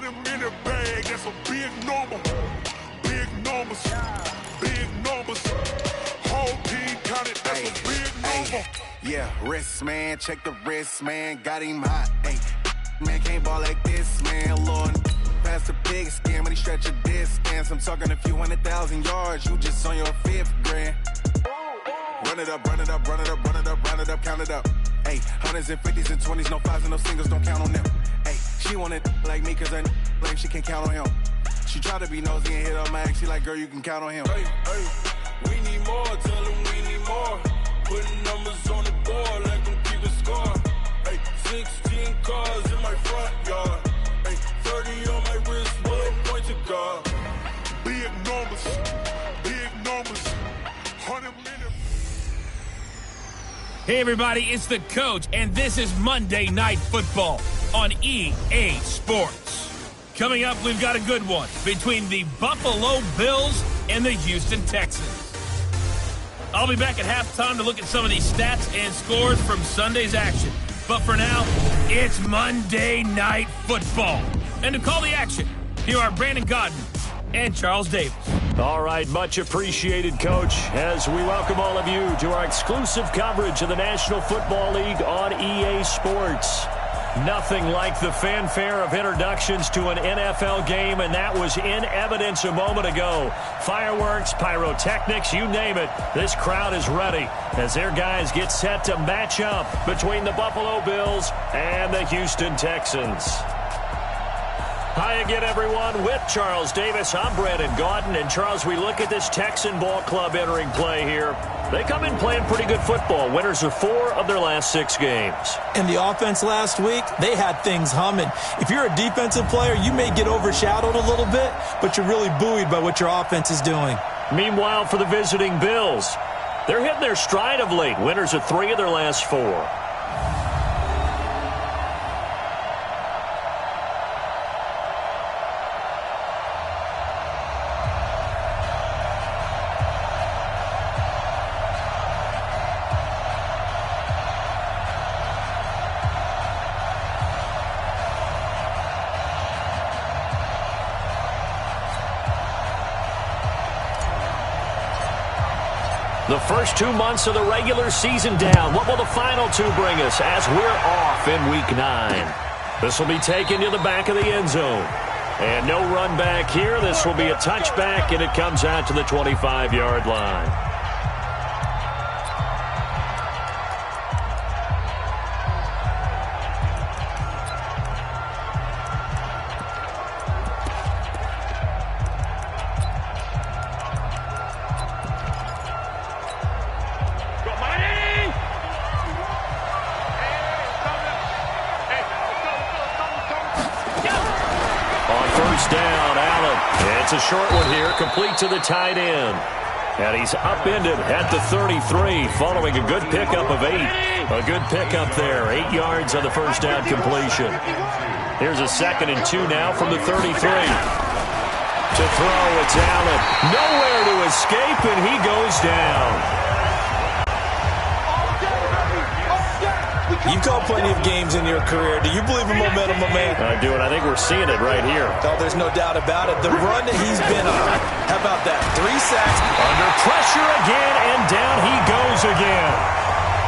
100-minute bag, that's a big number. Big numbers, big numbers. Whole team counted, that's a big number. Yeah, wrist, man, check the wrist, man. Got him hot, ayy. Man, can't ball like this, man. Lord, past the big skin, when he stretch a distance. I'm talking a few 100,000 yards, you just on your 5th grand. Run it up, run it up, run it up, run it up, run it up, count it up. Ayy, 100s and 50s and 20s, no 5s and no singles, don't count on them. Ayy, she want it like me, cause I blame she can't count on him. She try to be nosy and hit up my ex, she like, girl, you can count on him. Hey, we need more, tell them we need more. Putting numbers on the board, like them keep a score. Hey, 16 cars in my front yard. Hey, 30 on my wrist, bullet point to God. Big numbers, 100-minute. Hey everybody, it's the Coach, and this is Monday Night Football on EA Sports. Coming up, we've got a good one between the Buffalo Bills and the Houston Texans. I'll be back at halftime to look at some of these stats and scores from Sunday's action. But for now, it's Monday Night Football. And to call the action, here are Brandon Godden and Charles Davis. All right, much appreciated, Coach, as we welcome all of you to our exclusive coverage of the National Football League on EA Sports. Nothing like the fanfare of introductions to an NFL game, and that was in evidence a moment ago. Fireworks, pyrotechnics, you name it. This crowd is ready as their guys get set to match up between the Buffalo Bills and the Houston Texans. Hi again, everyone. With Charles Davis, I'm Brandon Gaudin. And, Charles, we look at this Texan ball club entering play here. They come in playing pretty good football. Winners of 4 of their last 6 games. And the offense last week, they had things humming. If you're a defensive player, you may get overshadowed a little bit, but you're really buoyed by what your offense is doing. Meanwhile, for the visiting Bills, they're hitting their stride of late. Winners of 3 of their last 4. The first 2 months of the regular season down. What will the final 2 bring us as we're off in Week 9? This will be taken to the back of the end zone. And no run back here. This will be a touchback, and it comes out to the 25-yard line. It's a short one here, complete to the tight end. And he's upended at the 33, following a good pickup of 8. A good pickup there, 8 yards on the first down completion. Here's a 2nd and 2 now from the 33. To throw, it's Allen. Nowhere to escape, and he goes down. You've called plenty of games in your career. Do you believe in momentum, my man? I do, and I think we're seeing it right here. Oh, there's no doubt about it. The run that he's been on. How about that? 3 sacks. Under pressure again, and down he goes again.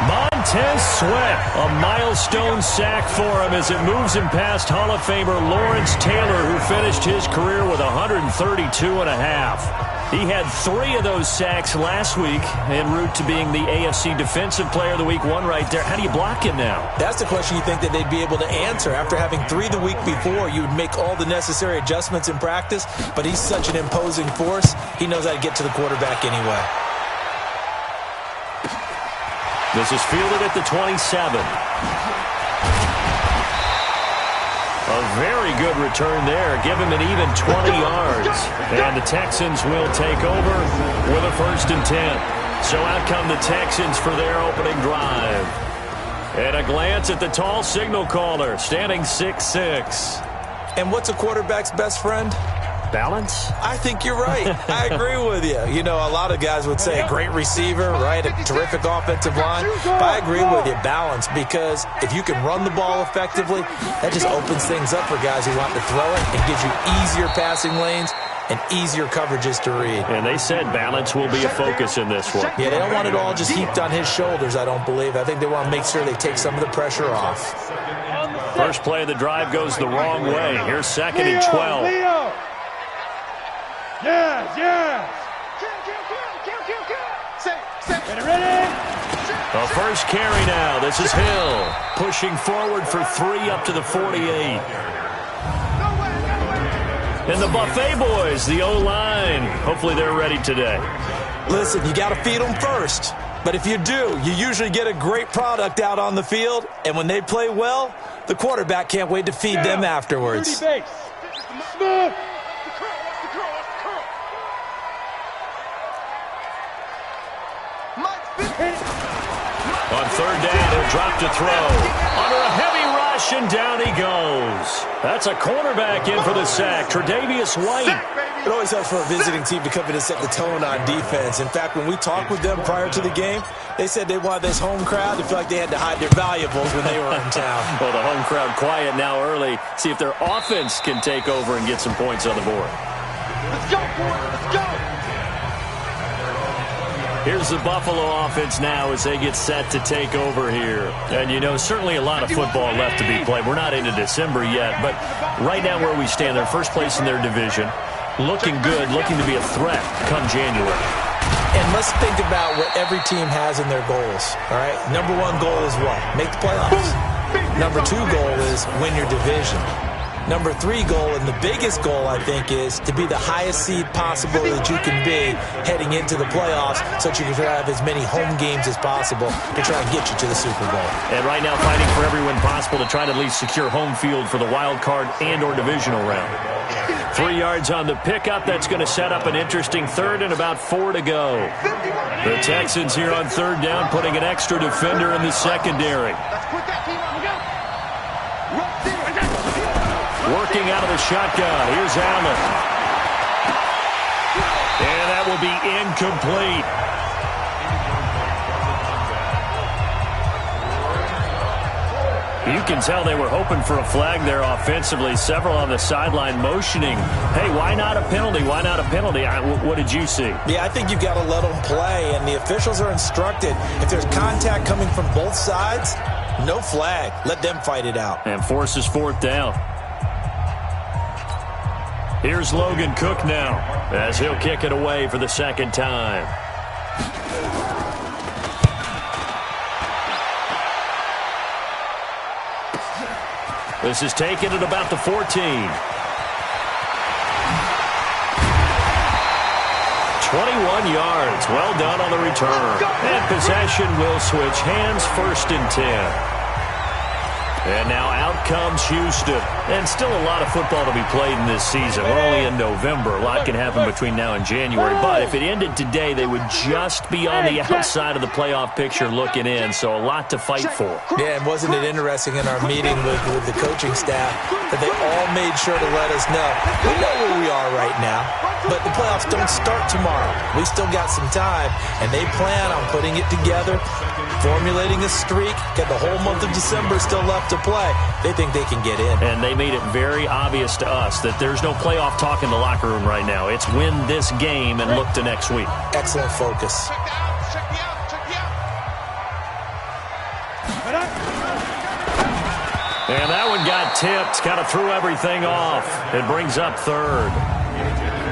Montez Sweat, a milestone sack for him as it moves him past Hall of Famer Lawrence Taylor, who finished his career with 132.5. He had 3 of those sacks last week en route to being the AFC Defensive Player of the Week 1 right there. How do you block him now? That's the question you think that they'd be able to answer. After having 3 the week before, you would make all the necessary adjustments in practice, but he's such an imposing force, he knows how to get to the quarterback anyway. This is fielded at the 27. A very good return there. Give him an even 20 yards. And the Texans will take over with a 1st and 10. So out come the Texans for their opening drive. And a glance at the tall signal caller, standing 6'6". And what's a quarterback's best friend? Balance? I think you're right. I agree with you. You know, a lot of guys would say a great receiver, right? A terrific offensive line. But I agree with you, balance, because if you can run the ball effectively, that just opens things up for guys who want to throw it and gives you easier passing lanes and easier coverages to read. And they said balance will be a focus in this one. Yeah, they don't want it all just heaped on his shoulders, I don't believe. I think they want to make sure they take some of the pressure off. First play of the drive goes the wrong way. Here's 2nd and 12. Leo. Yes. Ready? The first carry now. This is Hill pushing forward for 3 up to the 48. And the Buffet boys, the O-line, hopefully they're ready today. Listen, you got to feed them first. But if you do, you usually get a great product out on the field. And when they play well, the quarterback can't wait to feed them afterwards. Smooth. On 3rd down, he'll drop to throw. Under a heavy rush, and down he goes. That's a cornerback in for the sack, Tre'Davious White. It always helps for a visiting team to come in and set the tone on defense. In fact, when we talked with them prior to the game, they said they wanted this home crowd to feel like they had to hide their valuables when they were in town. Well, the home crowd quiet now early. See if their offense can take over and get some points on the board. Let's go, boys. Let's go. Here's the Buffalo offense now as they get set to take over here. And, you know, certainly a lot of football left to be played. We're not into December yet, but right now where we stand, they're first place in their division. Looking good, looking to be a threat come January. And let's think about what every team has in their goals, all right? Number 1 goal is what? Make the playoffs. Number 2 goal is win your division. Number 3 goal, and the biggest goal, I think, is to be the highest seed possible that you can be heading into the playoffs so that you can have as many home games as possible to try and get you to the Super Bowl. And right now fighting for every win possible to try to at least secure home field for the wild card and or divisional round. 3 yards on the pickup. That's going to set up an interesting 3rd and about 4 to go. The Texans here on 3rd down putting an extra defender in the secondary. Working out of the shotgun. Here's Allen. And that will be incomplete. You can tell they were hoping for a flag there offensively. Several on the sideline motioning. Hey, why not a penalty? Why not a penalty? What did you see? Yeah, I think you've got to let them play, and the officials are instructed. If there's contact coming from both sides, no flag. Let them fight it out. And forces 4th down. Here's Logan Cook now as he'll kick it away for the 2nd time. This is taken at about the 14. 21 yards. Well done on the return. And possession will switch hands, 1st and 10. And now out comes Houston. And still a lot of football to be played in this season. We're only in November. A lot can happen between now and January. But if it ended today, they would just be on the outside of the playoff picture looking in. So a lot to fight for. Yeah, and wasn't it interesting in our meeting with the coaching staff that they all made sure to let us know. We know where we are right now, but the playoffs don't start tomorrow. We still got some time, and they plan on putting it together, formulating a streak, got the whole month of December still left to play. They think they can get in. And they made it very obvious to us that there's no playoff talk in the locker room right now. It's win this game and look to next week. Excellent focus. And that one got tipped, kind of threw everything off. It brings up 3rd.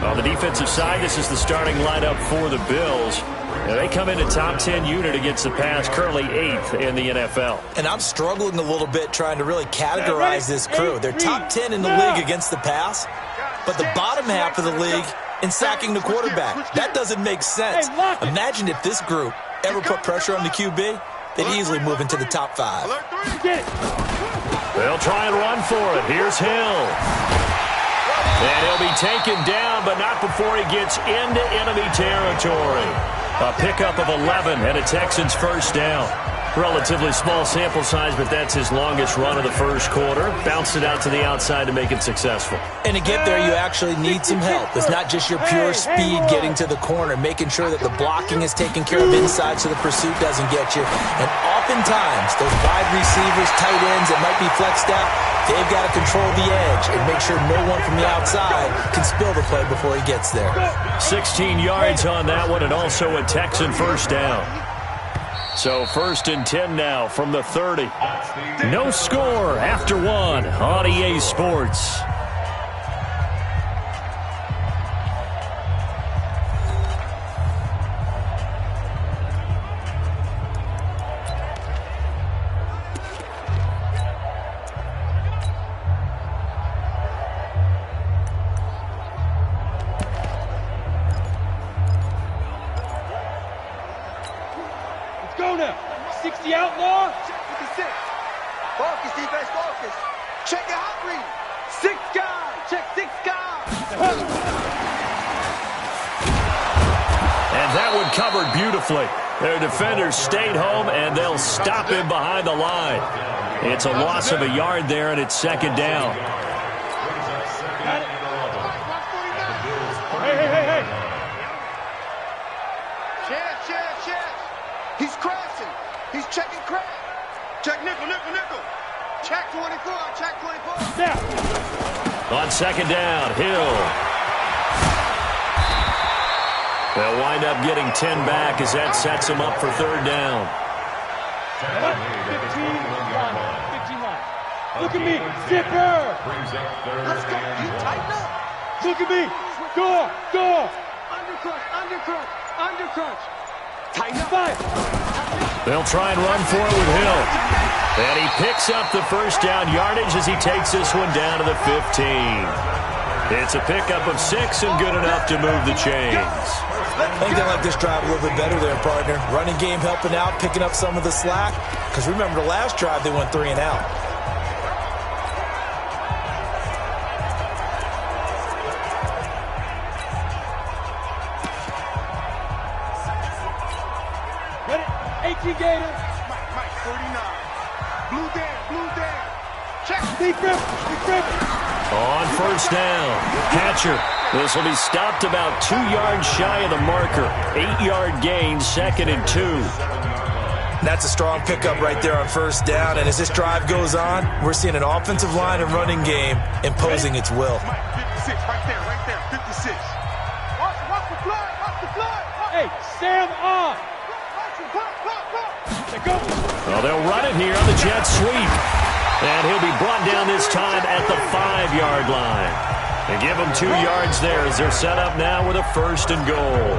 On the defensive side, this is the starting lineup for the Bills. They come in a top 10 unit against the pass, currently 8th in the NFL. And I'm struggling a little bit trying to really categorize this crew. They're top 10 in the league against the pass, but the bottom half of the league in sacking the quarterback. That doesn't make sense. Imagine if this group ever put pressure on the QB, they'd easily move into the top 5. They'll try and run for it. Here's Hill. And he'll be taken down, but not before he gets into enemy territory. A pickup of 11 and a Texans 1st down. Relatively small sample size, but that's his longest run of the first quarter. Bounced it out to the outside to make it successful. And to get there, you actually need some help. It's not just your pure speed getting to the corner, making sure that the blocking is taken care of inside so the pursuit doesn't get you. And oftentimes, those wide receivers, tight ends that might be flexed out, they've got to control the edge and make sure no one from the outside can spill the play before he gets there. 16 yards on that one, and also a Texan first down. So 1st and 10 now from the 30. No score after 1 on EA Sports. Go now. 60 outlaw. Check 56. Focus, defense, focus. Check your hot read. 6 guys. Check 6 guys. And that one covered beautifully. Their defenders stayed home, and they'll stop him behind the line. It's a loss of a yard there, and it's 2nd down. Hey. Check. He's crashing. He's checking crash. Check nickel. Check 24. Now. On 2nd down, Hill. They'll wind up getting 10 back as that sets them up for 3rd down. 15 line. Look at me. Zipper. Let's go. You tighten up. Look at me. Go. Undercrunch. Tighten up. Five. They'll try and run for it with Hill. And he picks up the first down yardage as he takes this one down to the 15. It's a pickup of 6 and good enough to move the chains. I think they like this drive a little bit better there, partner. Running game helping out, picking up some of the slack. Because remember, the last drive they went 3 and out. Ready? 18 Gator. Mike, 49. Blue down. Check. Big grip. On 1st down, Hatcher. This will be stopped about 2 yards shy of the marker. 8-yard gain, 2nd and 2. That's a strong pickup right there on 1st down. And as this drive goes on, we're seeing an offensive line and running game imposing its will. Mike, 56, right there, 56. Watch the flood. Hey, Sam on. Let go. Well, they'll run it here on the jet sweep. And he'll be brought down this time at the 5-yard line. They give him 2 yards there as they're set up now with a 1st and goal.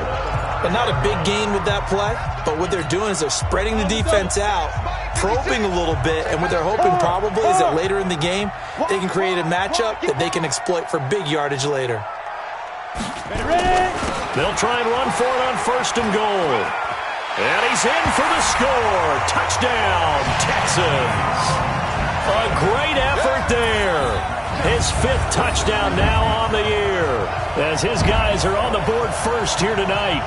And not a big gain with that play, but what they're doing is they're spreading the defense out, probing a little bit, and what they're hoping probably is that later in the game, they can create a matchup that they can exploit for big yardage later. Ready? They'll try and run for it on 1st and goal. And he's in for the score. Touchdown, Texans. A great effort there. His 5th touchdown now on the year as his guys are on the board first here tonight.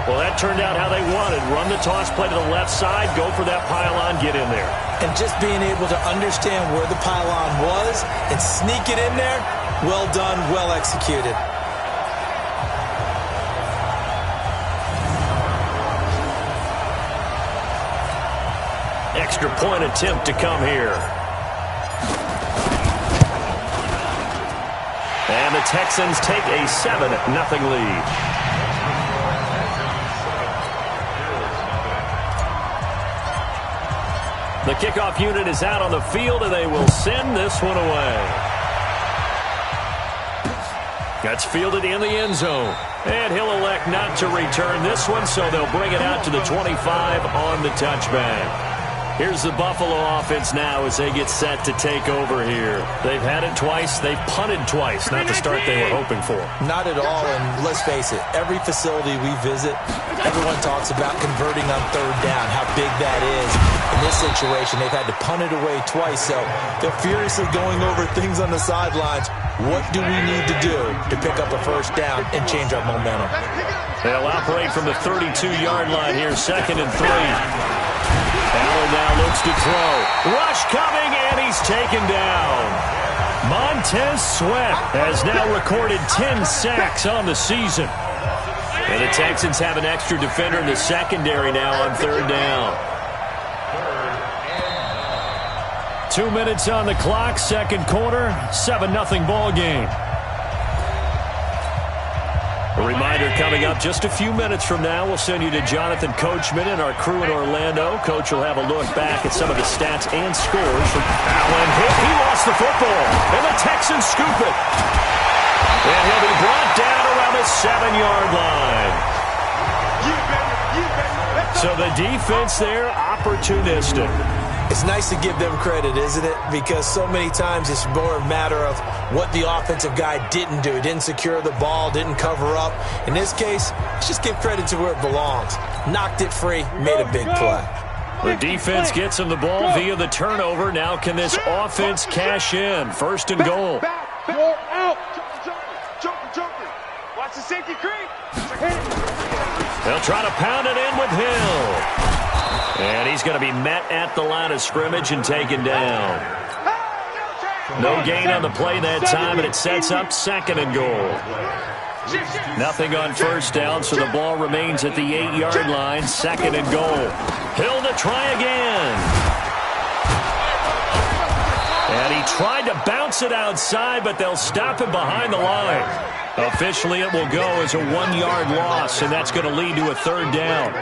Well, that turned out how they wanted. Run the toss play to the left side, go for that pylon, get in there. And just being able to understand where the pylon was and sneak it in there, well done, well executed. Extra point attempt to come here. And the Texans take a 7-0 lead. The kickoff unit is out on the field, and they will send this one away. That's fielded in the end zone. And he'll elect not to return this one, so they'll bring it out to the 25 on the touchback. Here's the Buffalo offense now as they get set to take over here. They've had it twice. They've punted twice. Not the start they were hoping for. Not at all, and let's face it, every facility we visit, everyone talks about converting on 3rd down, how big that is. In this situation, they've had to punt it away twice, so they're furiously going over things on the sidelines. What do we need to do to pick up a 1st down and change our momentum? They'll operate from the 32-yard line here, 2nd and 3. Allen now looks to throw. Rush coming, and he's taken down. Montez Sweat has now recorded 10 sacks on the season. And the Texans have an extra defender in the secondary now on third down. 2 minutes on the clock, second quarter, 7-0 ball game. A reminder coming up just a few minutes from now, we'll send you to Jonathan Coachman and our crew in Orlando. Coach will have a look back at some of the stats and scores from Allen. He lost the football, and the Texans scoop it. And he'll be brought down around the 7-yard line. So the defense there, opportunistic. It's nice to give them credit, isn't it? Because so many times it's more a matter of what the offensive guy didn't do. Didn't secure the ball, didn't cover up. In this case, let's just give credit to where it belongs. Knocked it free, made a big play. The defense gets him the ball via the turnover. Now can this offense cash in? First and goal. You're out. Jumper. Watch the safety creep. They'll try to pound it in with Hill. And he's going to be met at the line of scrimmage and taken down. No gain on the play that time, and it sets up second and goal. Nothing on first down, so the ball remains at the 8-yard line. Second and goal. Hill to try again. And he tried to bounce it outside, but they'll stop him behind the line. Officially, it will go as a 1-yard loss, and that's going to lead to a third down.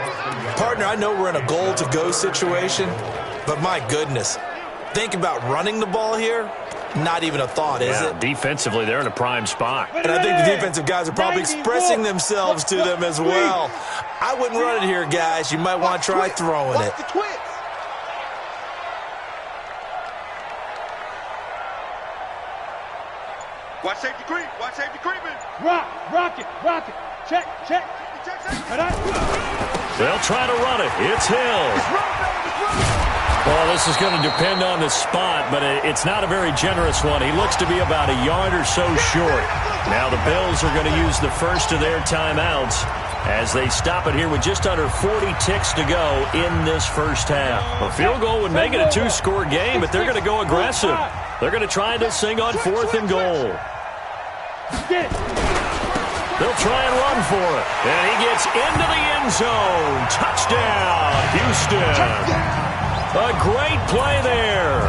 Partner, I know we're in a goal-to-go situation, but my goodness, think about running the ball here. Not even a thought, is it? Defensively, they're in a prime spot. And I think the defensive guys are probably expressing themselves to them as well. I wouldn't run it here, guys. You might want to try throwing it. Watch safety creep. Watch safety creeping. Rock it. Check. They'll try to run it. It's Hill. Well, this is going to depend on the spot, but it's not a very generous one. He looks to be about a yard or so short. Now the Bills are going to use the first of their timeouts as they stop it here with just under 40 ticks to go in this first half. A field goal would make it a 2-score game, but they're going to go aggressive. They're going to try this thing on fourth and goal. They'll try and run for it. And he gets into the end zone. Touchdown, Houston. A great play there.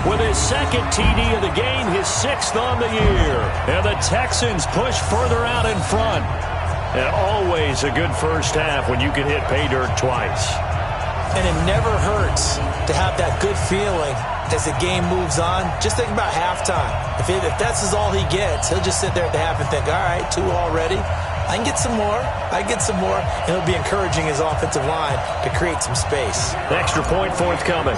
With his second TD of the game, his 6th on the year. And the Texans push further out in front. And always a good first half when you can hit pay dirt twice. And it never hurts to have that good feeling as the game moves on. Just think about halftime. If that's all he gets, he'll just sit there at the half and think, all right, 2 already. I can get some more. And he'll be encouraging his offensive line to create some space. Extra point forthcoming.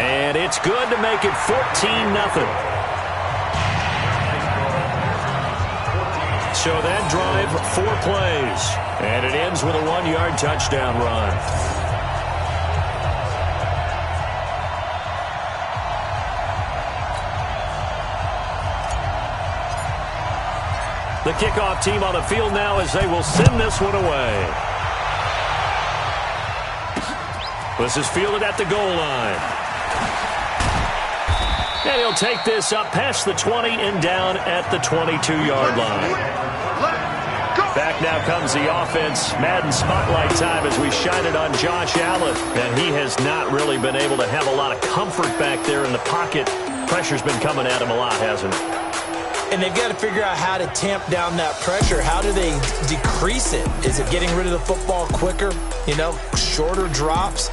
And it's good to make it 14-0. So that drive, 4 plays. And it ends with a 1-yard touchdown run. The kickoff team on the field now as they will send this one away. This is fielded at the goal line. And he'll take this up past the 20 and down at the 22-yard line. Back now comes the offense. Madden spotlight time as we shine it on Josh Allen. And he has not really been able to have a lot of comfort back there in the pocket. Pressure's been coming at him a lot, hasn't it? And they've got to figure out how to tamp down that pressure. How do they decrease it? Is it getting rid of the football quicker? Shorter drops?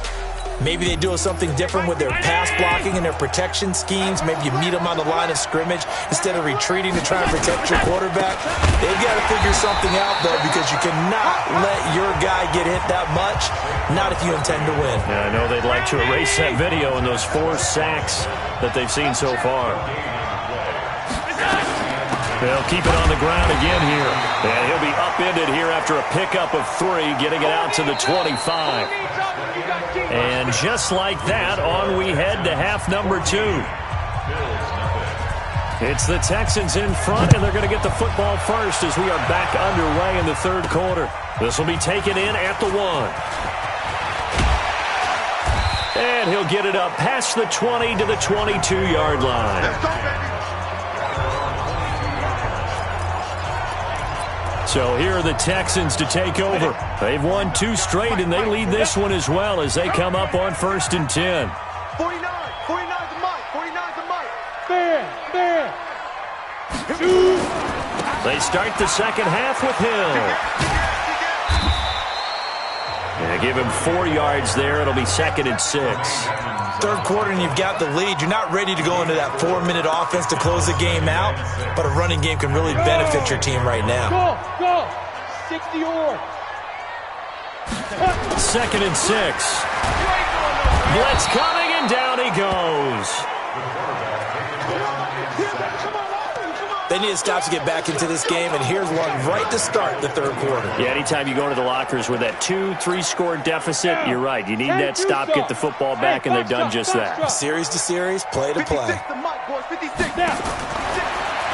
Maybe they do something different with their pass blocking and their protection schemes. Maybe you meet them on the line of scrimmage instead of retreating to try and protect your quarterback. They've got to figure something out, though, because you cannot let your guy get hit that much, not if you intend to win. Yeah, I know they'd like to erase that video and those 4 sacks that they've seen so far. They'll keep it on the ground again here. And he'll be upended here after a pickup of 3, getting it out to the 25. And just like that, on we head to half number 2. It's the Texans in front, and they're going to get the football first as we are back underway in the third quarter. This will be taken in at the 1. And he'll get it up past the 20 to the 22-yard line. So here are the Texans to take over. They've won 2 straight, and they lead this one as well as they come up on 1st and 10. 49 to Mike. 49 to Mike. Fair. They start the second half with Hill. And give him 4 yards there. It'll be 2nd and 6. Third quarter and you've got the lead. You're not ready to go into that 4-minute offense to close the game out, but a running game can really benefit your team right now. Go. 60 yards. 2nd and 6. Blitz coming, and down he goes. They need to stop to get back into this game, and here's one right to start the third quarter. Yeah, anytime you go into the lockers with that 2-3-score deficit, you're right. You need that stop, get the football back, and they've done just that. Series to series, play to play. 56 to Mike, boys. 56.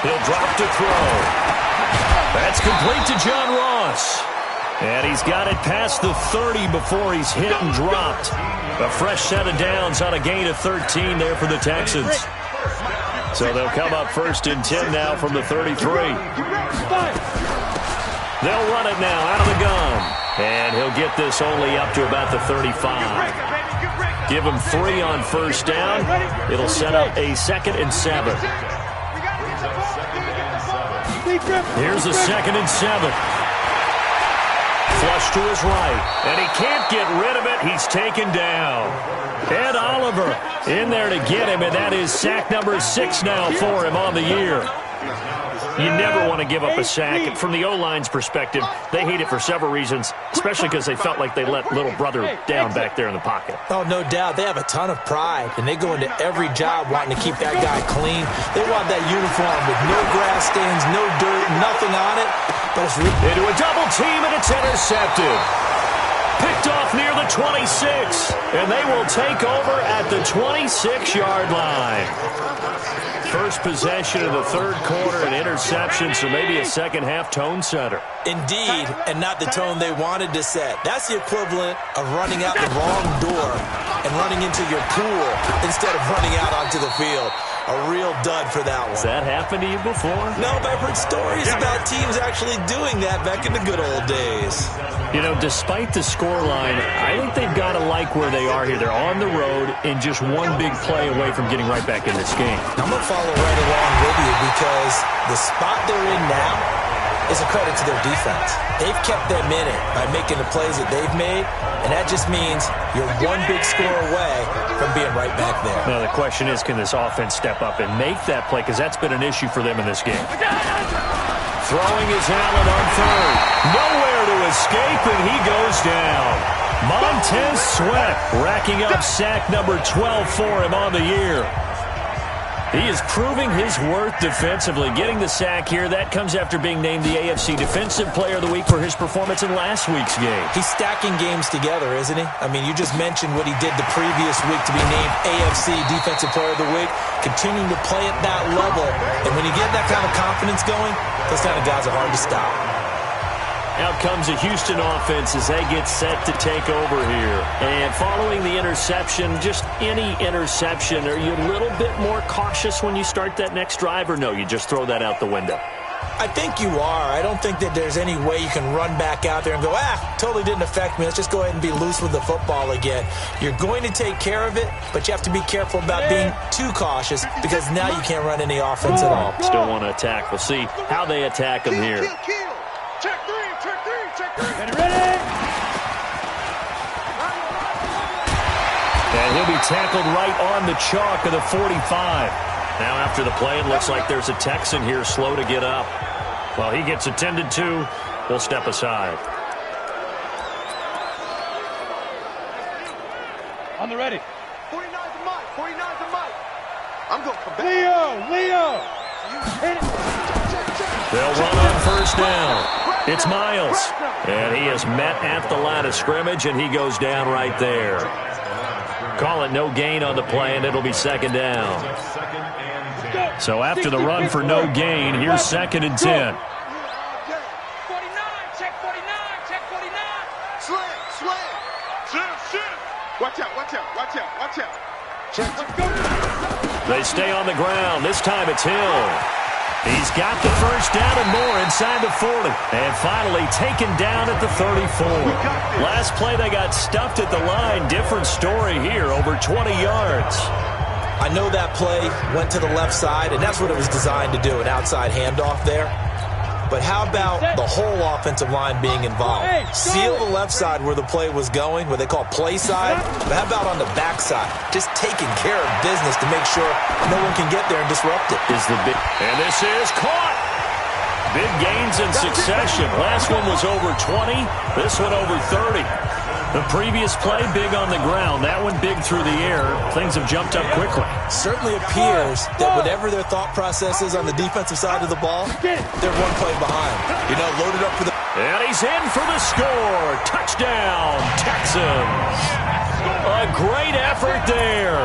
He'll drop to throw. That's complete to John Ross. And he's got it past the 30 before he's hit and dropped. A fresh set of downs on a gain of 13 there for the Texans. So they'll come up 1st and 10 now from the 33. They'll run it now out of the gun. And he'll get this only up to about the 35. Give him 3 on 1st down. It'll set up a 2nd and 7. Here's a 2nd and 7. Flush to his right. And he can't get rid of it. He's taken down. Ed Oliver in there to get him, and that is sack number 6 now for him on the year. You never want to give up a sack. And from the O-line's perspective, they hate it for several reasons, especially because they felt like they let little brother down back there in the pocket. Oh, no doubt. They have a ton of pride, and they go into every job wanting to keep that guy clean. They want that uniform with no grass stains, no dirt, nothing on it. But it's into a double team, and it's intercepted. Picked off near the 26, and they will take over at the 26-yard line. First possession of the third quarter, an interception, so maybe a second-half tone setter. Indeed, and not the tone they wanted to set. That's the equivalent of running out the wrong door and running into your pool instead of running out onto the field. A real dud for that one. Has that happened to you before? No, but I've heard stories about teams actually doing that back in the good old days. You know, despite the scoreline, I think they've got to like where they are here. They're on the road and just one big play away from getting right back in this game. I'm going to follow right along with you because the spot they're in now is a credit to their defense. They've kept them in it by making the plays that they've made, and that just means you're one big score away from being right back there. Now, the question is, can this offense step up and make that play? Because that's been an issue for them in this game. Throwing is Allen on third. Nowhere to escape, and he goes down. Montez Sweat racking up sack number 12 for him on the year. He is proving his worth defensively, getting the sack here. That comes after being named the AFC Defensive Player of the Week for his performance in last week's game. He's stacking games together, isn't he? I mean, you just mentioned what he did the previous week to be named AFC Defensive Player of the Week, continuing to play at that level. And when you get that kind of confidence going, those kind of guys are hard to stop. Out comes a Houston offense as they get set to take over here. And following the interception, just any interception, are you a little bit more cautious when you start that next drive, or no, you just throw that out the window? I think you are. I don't think that there's any way you can run back out there and go, totally didn't affect me. Let's just go ahead and be loose with the football again. You're going to take care of it, but you have to be careful about being too cautious because now you can't run any offense at all. Still want to attack. We'll see how they attack them here. Check three. Ready? And he'll be tackled right on the chalk of the 45. Now after the play, it looks like there's a Texan here slow to get up. Well, he gets attended to. We'll step aside. On the ready. 49 to Mike. 49 to Mike. I'm going to come back. Leo. Hit it. They'll run on first down. It's Miles. And he is met at the line of scrimmage, and he goes down right there. Call it no gain on the play, and it'll be second down. So after the run for no gain, here's 2nd and 10. 49, check 49, check 49. Slam. Watch out. They stay on the ground. This time it's Hill. He's got the first down and more inside the 40. And finally taken down at the 34. Last play they got stuffed at the line. Different story here, over 20 yards. I know that play went to the left side, and that's what it was designed to do, an outside handoff there. But how about the whole offensive line being involved? Seal the left side where the play was going, what they call play side. But how about on the back side? Just taking care of business to make sure no one can get there and disrupt it. And this is caught. Big gains in succession. Last one was over 20. This one over 30. The previous play, big on the ground. That one big through the air. Things have jumped up quickly. Certainly appears that whatever their thought process is on the defensive side of the ball, they're one play behind. Loaded up for the... And he's in for the score. Touchdown, Texans. A great effort there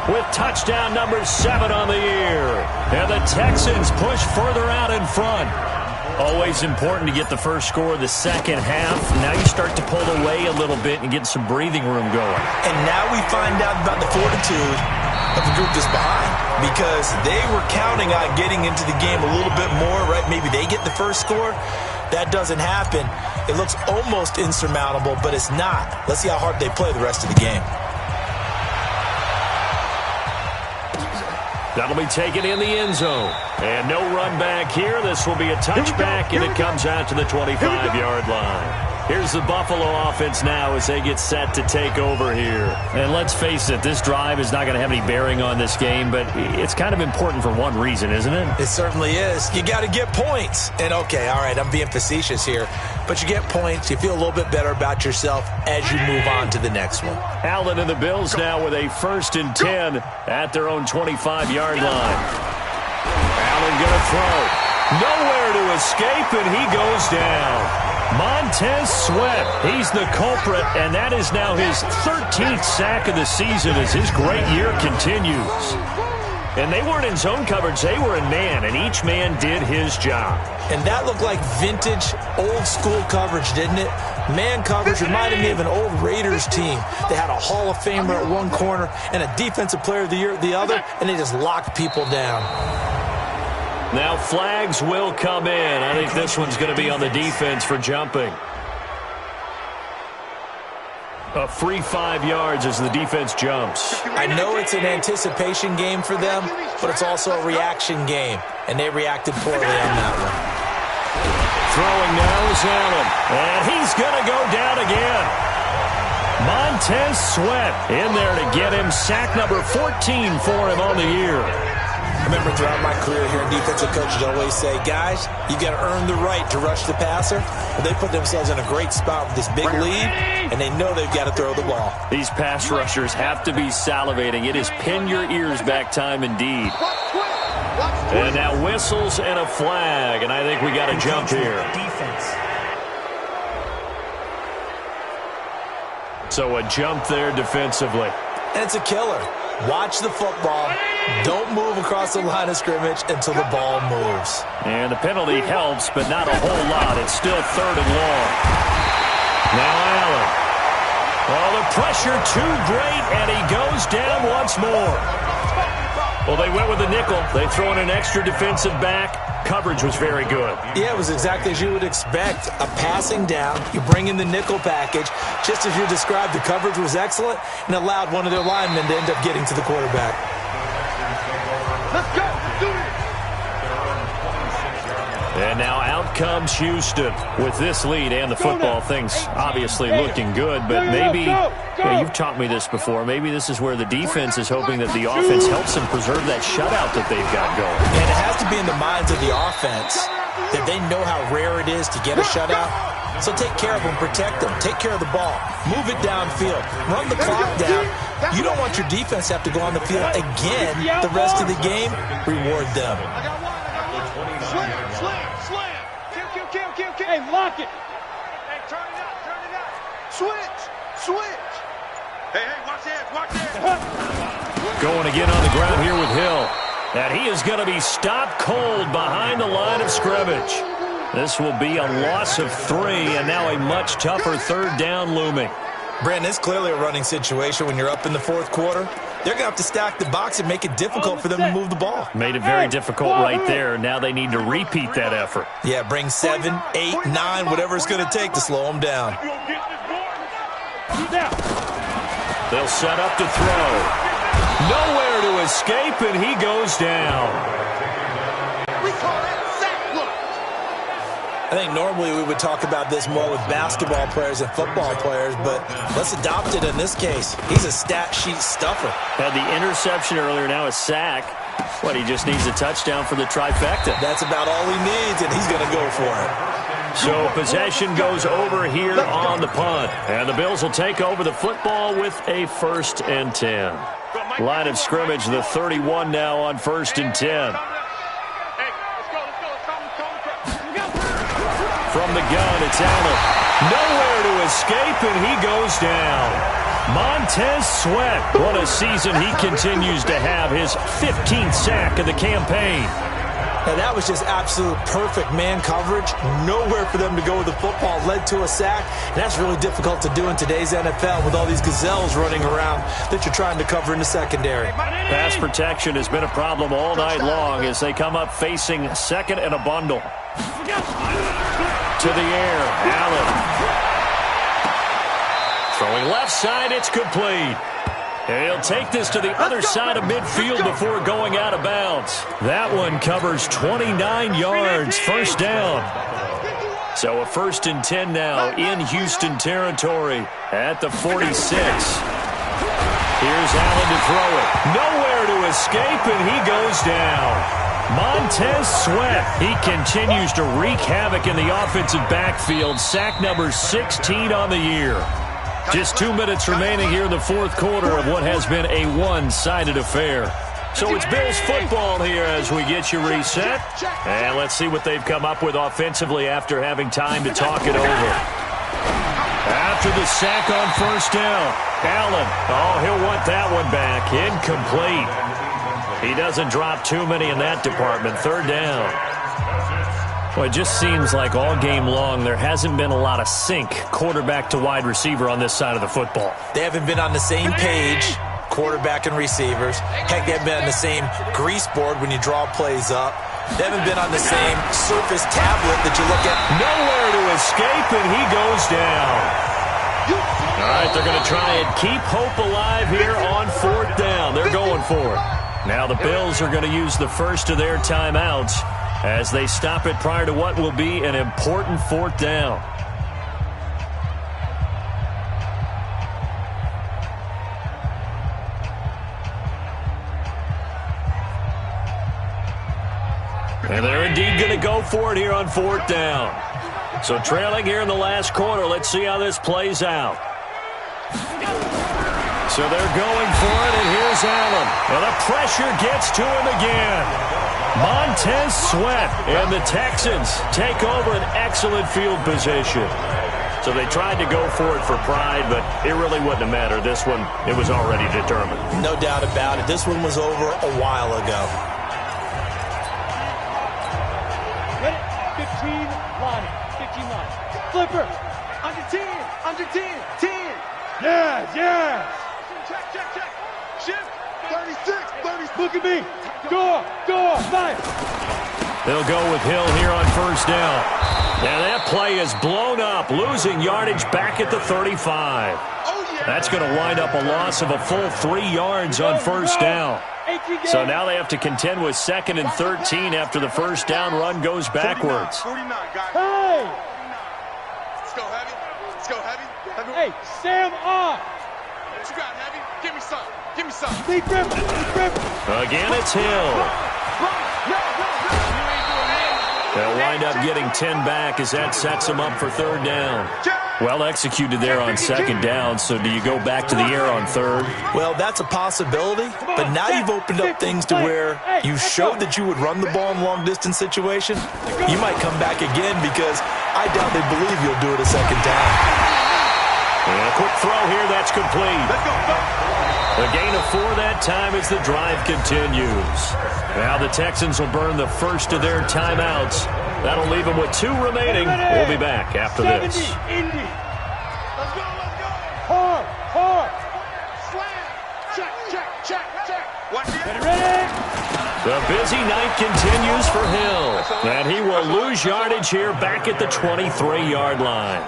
with touchdown number 7 on the year. And the Texans push further out in front. Always important to get the first score of the second half. Now you start to pull away a little bit and get some breathing room going. And now we find out about the fortitude of the group that's behind, because they were counting on getting into the game a little bit more, right? Maybe they get the first score. That doesn't happen. It looks almost insurmountable, but it's not. Let's see how hard they play the rest of the game. That'll be taken in the end zone. And no run back here. This will be a touchback, and it comes out to the 25-yard line. Here's the Buffalo offense now as they get set to take over here. And let's face it, this drive is not going to have any bearing on this game, but it's kind of important for one reason, isn't it? It certainly is. You got to get points. And, okay, all right, I'm being facetious here, but you get points. You feel a little bit better about yourself as you move on to the next one. Allen and the Bills now with a 1st and 10 at their own 25-yard line. Allen going to throw. Nowhere to escape, and he goes down. Montez Sweat, he's the culprit, and that is now his 13th sack of the season as his great year continues. And they weren't in zone coverage, they were in man, and each man did his job. And that looked like vintage, old-school coverage, didn't it? Man coverage reminded me of an old Raiders team. They had a Hall of Famer at one corner and a Defensive Player of the Year at the other, and they just locked people down. Now flags will come in. I think this one's going to be on the defense for jumping. A free 5 yards as the defense jumps. I know it's an anticipation game for them, but it's also a reaction game, and they reacted poorly on that one. Throwing now is Allen, and he's going to go down again. Montez Sweat in there to get him sack number 14 for him on the year. I remember throughout my career here in defensive coaches always say, guys, you got to earn the right to rush the passer. Well, they put themselves in a great spot with this big lead, and they know they've got to throw the ball. These pass rushers have to be salivating. It is pin your ears back time indeed. And now whistles and a flag, and I think we got a jump here. So a jump there defensively. And it's a killer. Watch the football. Don't move across the line of scrimmage until the ball moves. And the penalty helps, but not a whole lot. It's still 3rd and long. Now Allen. Oh, the pressure too great, and he goes down once more. Well, they went with the nickel. They throw in an extra defensive back. Coverage was very good. Yeah, it was exactly as you would expect. A passing down. You bring in the nickel package. Just as you described, the coverage was excellent and allowed one of their linemen to end up getting to the quarterback. Let's go. Do it. And now out comes Houston with this lead and the football. Things obviously looking good, but maybe, you've taught me this before, maybe this is where the defense is hoping that the offense helps them preserve that shutout that they've got going. And it has to be in the minds of the offense that they know how rare it is to get a shutout. So take care of them, protect them, take care of the ball, move it downfield, run the clock down. You don't want your defense to have to go on the field again the rest of the game. Reward them. Hey, lock it. Hey, turn it up. Switch. Hey, watch this. Going again on the ground here with Hill. And he is going to be stopped cold behind the line of scrimmage. This will be a loss of 3, and now a much tougher third down looming. Brandon, it's clearly a running situation when you're up in the fourth quarter. They're going to have to stack the box and make it difficult for them to move the ball. Made it very difficult right there. Now they need to repeat that effort. Yeah, bring 7, 8, 9, whatever it's going to take to slow them down. They'll set up to throw. Nowhere to escape, and he goes down. We call that sack block. I think normally we would talk about this more with basketball players and football players, but let's adopt it in this case. He's a stat sheet stuffer. Had the interception earlier, now a sack. What, he just needs a touchdown for the trifecta. That's about all he needs, and he's going to go for it. So possession goes over here on the punt. And the Bills will take over the football with a 1st and 10. Line of scrimmage, the 31 now on 1st and 10. From the gun, it's Allen. Nowhere to escape, and he goes down. Montez Sweat. What a season he continues to have. His 15th sack of the campaign. Now, that was just absolute perfect man coverage. Nowhere for them to go with the football. Led to a sack. And that's really difficult to do in today's NFL with all these gazelles running around that you're trying to cover in the secondary. Pass protection has been a problem all night long as they come up facing 2nd and a bundle. To the air, Allen. Throwing left side, it's complete. He'll take this to the other side of midfield before going out of bounds. That one covers 29 yards, 1st down. So a 1st and 10 now in Houston territory at the 46. Here's Allen to throw it. Nowhere to escape, and he goes down. Montez Sweat. He continues to wreak havoc in the offensive backfield. Sack number 16 on the year. Just 2 minutes remaining here in the 4th quarter of what has been a one-sided affair. So it's Bills football here as we get you reset. And let's see what they've come up with offensively after having time to talk it over. After the sack on 1st down, Allen. Oh, he'll want that one back. Incomplete. He doesn't drop too many in that department. 3rd down. Well, it just seems like all game long there hasn't been a lot of sync quarterback to wide receiver on this side of the football. They haven't been on the same page, quarterback and receivers. Heck, they haven't been on the same grease board when you draw plays up. They haven't been on the same Surface tablet that you look at. Nowhere to escape, and he goes down. All right, they're going to try and keep hope alive here on 4th down. They're going for it. Now the Bills are going to use the first of their timeouts as they stop it prior to what will be an important 4th down. And they're indeed going to go for it here on 4th down. So trailing here in the last quarter, let's see how this plays out. So they're going for it, and here's Allen. And the pressure gets to him again. Montez Sweat and the Texans take over an excellent field position. So they tried to go for it for pride, but it really wouldn't have mattered. This one, it was already determined. No doubt about it. This one was over a while ago. Ready? 15 line. 15 line. Flipper. Under 10. Under 10. 10. Yeah. Check. Shift. 36. Look at me. Go. 5. They'll go with Hill here on 1st down. Now that play is blown up, losing yardage back at the 35. That's going to wind up a loss of a full 3 yards on 1st down. So now they have to contend with 2nd and 13 after the 1st down run goes backwards. 49, hey! Let's go heavy. Hey, Sam off. What you got, heavy? Give me some. Deep grip. Again, it's Hill. They'll wind up getting 10 back as that sets them up for 3rd down. Well executed there on 2nd down, so do you go back to the air on 3rd? Well, that's a possibility, but now you've opened up things to where you showed that you would run the ball in long-distance situation. You might come back again because I doubt they believe you'll do it a 2nd time. And a quick throw here, that's complete. A gain of 4 that time as the drive continues. Now the Texans will burn the first of their timeouts. That'll leave them with 2 remaining. We'll be back after this. Indy. Let's go. Hard. Slam. Check. Ready. The busy night continues for Hill. And he will lose yardage here back at the 23-yard line.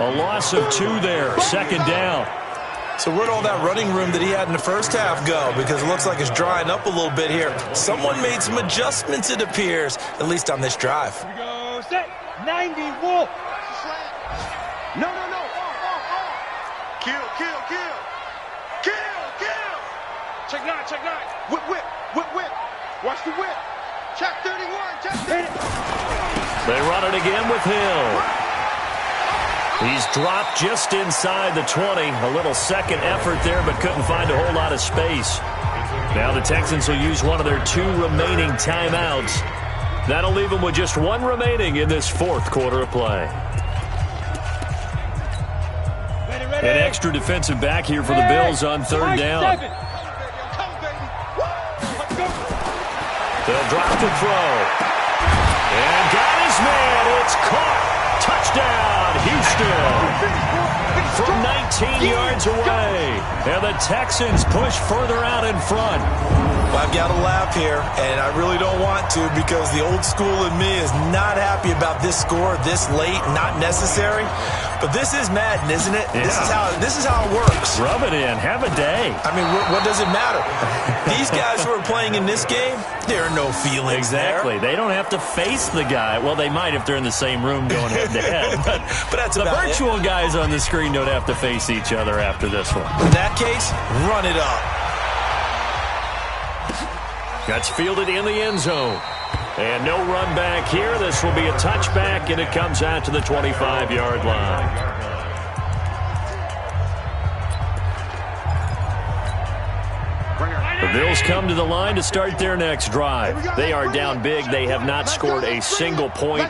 A loss of 2 there. Second down. So where'd all that running room that he had in the first half go? Because it looks like it's drying up a little bit here. Someone made some adjustments, it appears, at least on this drive. Here we go. Set. 90. Wolf. No. Kill. Check 9. Whip. Watch the whip. Check 31. They run it again with Hill. He's dropped just inside the 20. A little second effort there, but couldn't find a whole lot of space. Now the Texans will use one of their 2 remaining timeouts. That'll leave them with just 1 remaining in this 4th quarter of play. Ready. An extra defensive back here for the Bills on 3rd down. They'll drop to throw. And got his man. It's caught. Touchdown, Houston. From 19 yards away. And the Texans push further out in front. Well, I've got to laugh here, and I really don't want to because the old school in me is not happy about this score this late, not necessary. But this is Madden, isn't it? Yeah. This is how it works. Rub it in. Have a day. I mean, what does it matter? These guys who are playing in this game, there are no feelings Exactly. there. They don't have to face the guy. Well, they might if they're in the same room going head-to-head. But that's the about virtual guys on the screen don't have to face each other after this one. In that case, run it up. That's fielded in the end zone. And no run back here. This will be a touchback, and it comes out to the 25-yard line. The Bills come to the line to start their next drive. They are down big. They have not scored a single point.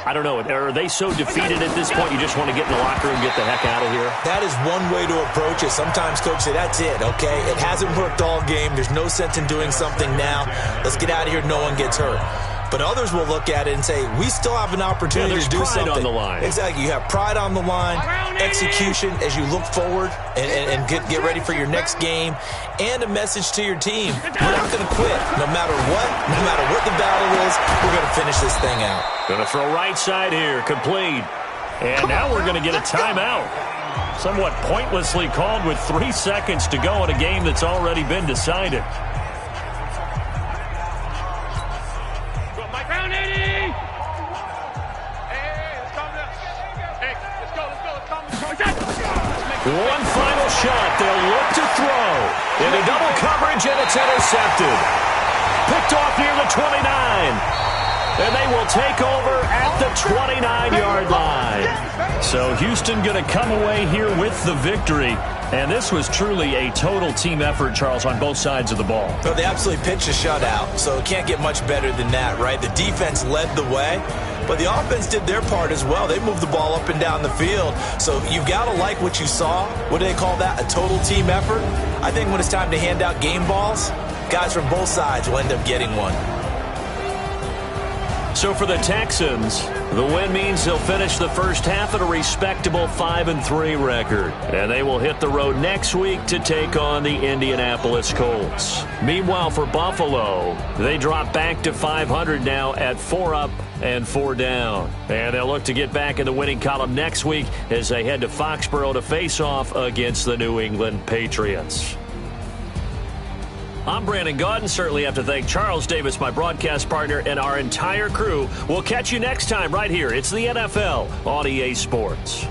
I don't know. Are they so defeated at this point you just want to get in the locker room and get the heck out of here? That is one way to approach it. Sometimes coaches say, that's it, okay? It hasn't worked all game. There's no sense in doing something now. Let's get out of here. No one gets hurt. But others will look at it and say, we still have an opportunity to do something. There's pride on the line. Exactly. You have pride on the line, execution as you look forward and get ready for your next game, and a message to your team. We're not going to quit. No matter what the battle is, we're going to finish this thing out. Going to throw right side here, complete. And now we're going to get a timeout. Somewhat pointlessly called with 3 seconds to go in a game that's already been decided. One final shot. They'll look to throw. Into double coverage, and it's intercepted. Picked off near the 29. And they will take over at the 29-yard line. So Houston going to come away here with the victory. And this was truly a total team effort, Charles, on both sides of the ball. Well, they absolutely pitched a shutout, so it can't get much better than that, right? The defense led the way, but the offense did their part as well. They moved the ball up and down the field. So you've got to like what you saw. What do they call that? A total team effort? I think when it's time to hand out game balls, guys from both sides will end up getting one. So for the Texans, the win means they'll finish the first half at a respectable 5-3 record. And they will hit the road next week to take on the Indianapolis Colts. Meanwhile, for Buffalo, they drop back to 500 now at 4 up and 4 down. And they'll look to get back in the winning column next week as they head to Foxborough to face off against the New England Patriots. I'm Brandon Gaudin. Certainly have to thank Charles Davis, my broadcast partner, and our entire crew. We'll catch you next time right here. It's the NFL on EA Sports.